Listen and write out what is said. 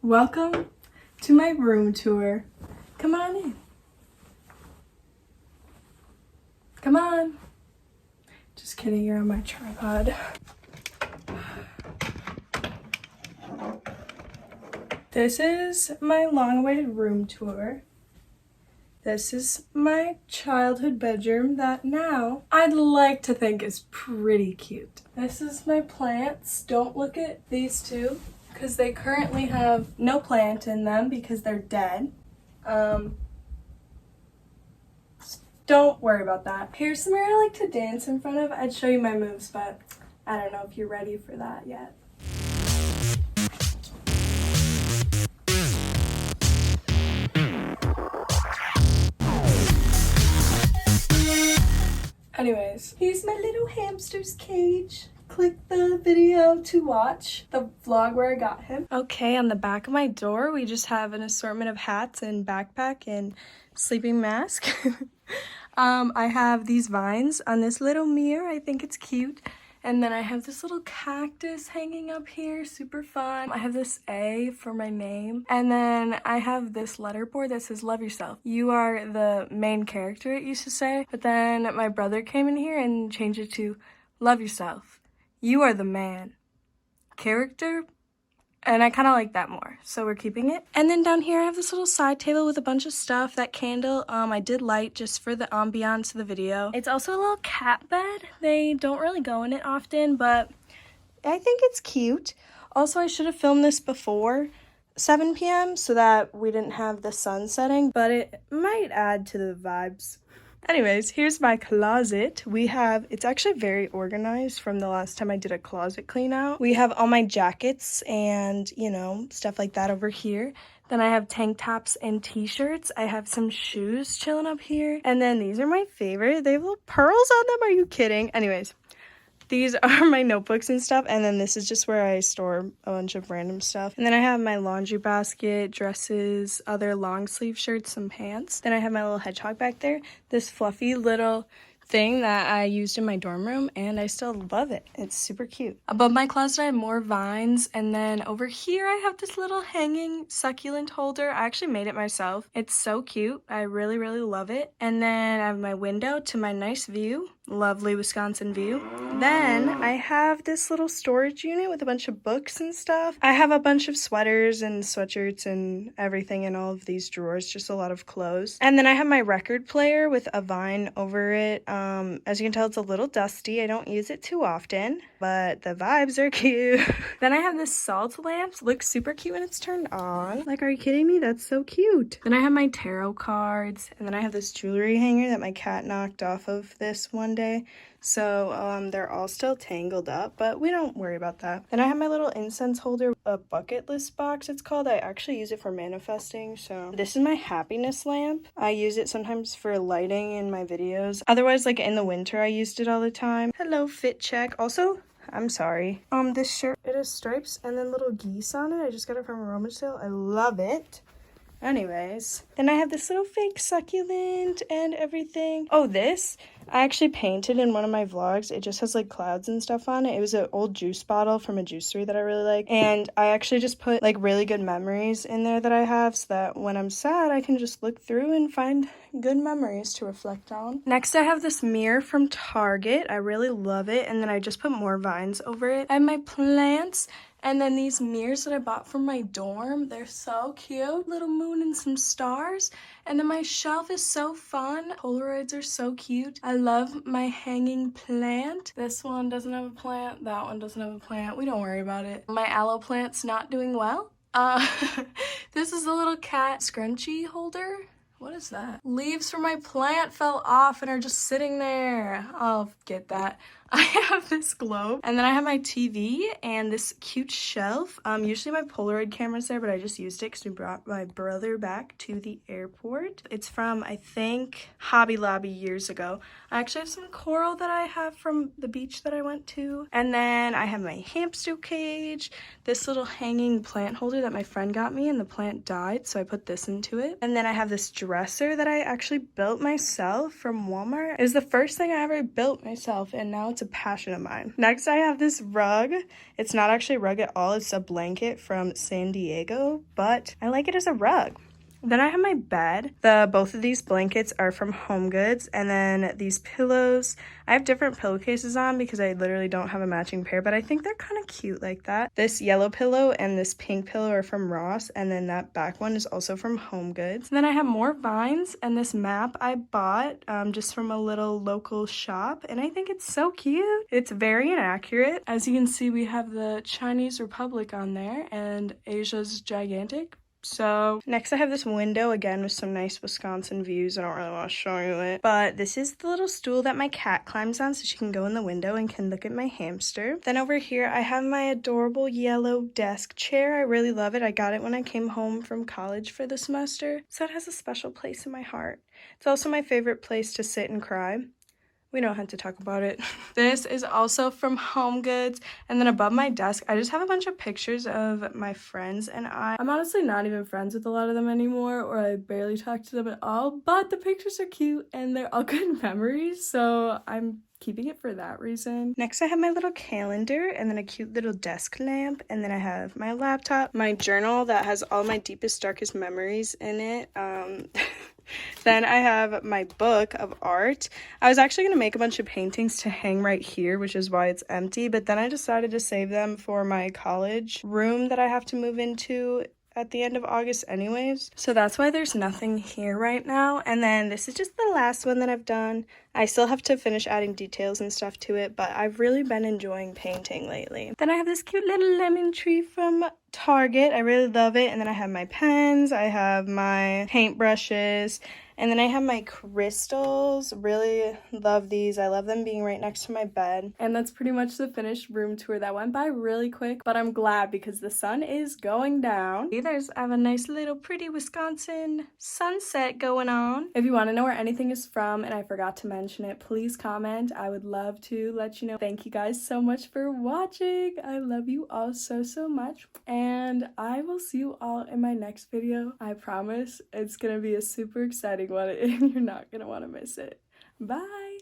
Welcome to my room tour. Come on in. Come on. Just kidding, you're on my tripod. This is my long-awaited room tour. This is my childhood bedroom that now I'd like to think is pretty cute. This is my plants. Don't look at these two because they currently have no plant in them because they're dead. Don't worry about that. Here's somewhere I like to dance in front of. I'd show you my moves, but I don't know if you're ready for that yet. Anyways, here's my little hamster's cage. Click the video to watch the vlog where I got him. Okay, on the back of my door, we just have an assortment of hats and backpack and sleeping mask. I have these vines on this little mirror. I think it's cute. And then I have this little cactus hanging up here, super fun. I have this A for my name. And then I have this letterboard that says, love yourself. You are the main character, it used to say. But then my brother came in here and changed it to, love yourself. You are the man. Character? And I kind of like that more, so we're keeping it. And then down here I have this little side table with a bunch of stuff. That candle, I did light just for the ambiance of the video. It's also a little cat bed. They don't really go in it often, but I think it's cute. Also, I should have filmed this before 7 p.m. so that we didn't have the sun setting, but it might add to the vibes. Anyways, here's my closet. It's actually very organized from the last time I did a closet clean out. We have all my jackets and, stuff like that over here. Then I have tank tops and t-shirts. I have some shoes chilling up here. And then these are my favorite. They have little pearls on them. Are you kidding? Anyways, these are my notebooks and stuff, and then this is just where I store a bunch of random stuff. And then I have my laundry basket, dresses, other long sleeve shirts, some pants. Then I have my little hedgehog back there, this fluffy little thing that I used in my dorm room, and I still love it. It's super cute. Above my closet I have more vines, and then over here I have this little hanging succulent holder. I actually made it myself. It's so cute. I really, really love it. And then I have my window to my nice view. Lovely Wisconsin view. Then I have this little storage unit with a bunch of books and stuff. I have a bunch of sweaters and sweatshirts and everything in all of these drawers, just a lot of clothes. And then I have my record player with a vine over it. As you can tell, it's a little dusty. I don't use it too often, but the vibes are cute. Then I have this salt lamp. Looks super cute when it's turned on. Like, are you kidding me? That's so cute. Then I have my tarot cards, and then I have this jewelry hanger that my cat knocked off of this one day, so they're all still tangled up, but we don't worry about that. Then I have my little incense holder, a bucket list box it's called. I actually use it for manifesting. So this is my happiness lamp. I use it sometimes for lighting in my videos. Otherwise, like in the winter, I used it all the time. Hello, fit check. Also, I'm sorry. This shirt, it has stripes and then little geese on it. I just got it from a rummage sale. I love it. Anyways, then I have this little fake succulent and everything. Oh, this I actually painted in one of my vlogs. It just has like clouds and stuff on it. It was an old juice bottle from a juicery that I really like. And I actually just put like really good memories in there that I have so that when I'm sad, I can just look through and find good memories to reflect on. Next, I have this mirror from Target. I really love it. And then I just put more vines over it. I have my plants. And then these mirrors that I bought from my dorm, they're so cute. Little moon and some stars. And then my shelf is so fun. Polaroids are so cute. I love my hanging plant. This one doesn't have a plant. That one doesn't have a plant. We don't worry about it. My aloe plant's not doing well. This is a little cat scrunchie holder. What is that? Leaves from my plant fell off and are just sitting there. I'll get that. I have this globe, and then I have my TV and this cute shelf. Usually my Polaroid camera's there, but I just used it because we brought my brother back to the airport. It's from, I think, Hobby Lobby years ago. I actually have some coral that I have from the beach that I went to. And then I have my hamster cage, this little hanging plant holder that my friend got me, and the plant died, so I put this into it. And then I have this dresser that I actually built myself from Walmart. It was the first thing I ever built myself, and now it's a passion of mine. Next, I have this rug. It's not actually a rug at all. It's a blanket from San Diego, but I like it as a rug. Then I have my bed. Both of these blankets are from HomeGoods, and then these pillows. I have different pillowcases on because I literally don't have a matching pair, but I think they're kind of cute like that. This yellow pillow and this pink pillow are from Ross, and then that back one is also from HomeGoods. And then I have more vines, and this map I bought just from a little local shop, and I think it's so cute. It's very inaccurate. As you can see, we have the Chinese Republic on there, and Asia's gigantic. So next I have this window again with some nice Wisconsin views. I don't really want to show you it, but this is the little stool that my cat climbs on so she can go in the window and can look at my hamster. Then over here I have my adorable yellow desk chair. I really love it. I got it when I came home from college for the semester, so it has a special place in my heart. It's also my favorite place to sit and cry. We don't have to talk about it. This is also from HomeGoods. And then above my desk, I just have a bunch of pictures of my friends and I. I'm honestly not even friends with a lot of them anymore, or I barely talk to them at all, but the pictures are cute and they're all good memories, so I'm keeping it for that reason. Next, I have my little calendar and then a cute little desk lamp, and then I have my laptop, my journal that has all my deepest, darkest memories in it. Then I have my book of art. I was actually going to make a bunch of paintings to hang right here, which is why it's empty, but then I decided to save them for my college room that I have to move into at the end of August anyways. So that's why there's nothing here right now. And then this is just the last one that I've done. I still have to finish adding details and stuff to it, but I've really been enjoying painting lately. Then I have this cute little lemon tree from Target. I really love it. And then I have my pens, I have my paintbrushes, and then I have my crystals. Really love these. I love them being right next to my bed. And that's pretty much the finished room tour. That went by really quick, but I'm glad because the sun is going down. I have a nice little pretty Wisconsin sunset going on. If you want to know where anything is from and I forgot to mention it, please comment. I would love to let you know. Thank you guys so much for watching. I love you all so much, and I will see you all in my next video. I promise it's gonna be a super exciting one and you're not gonna want to miss it. Bye.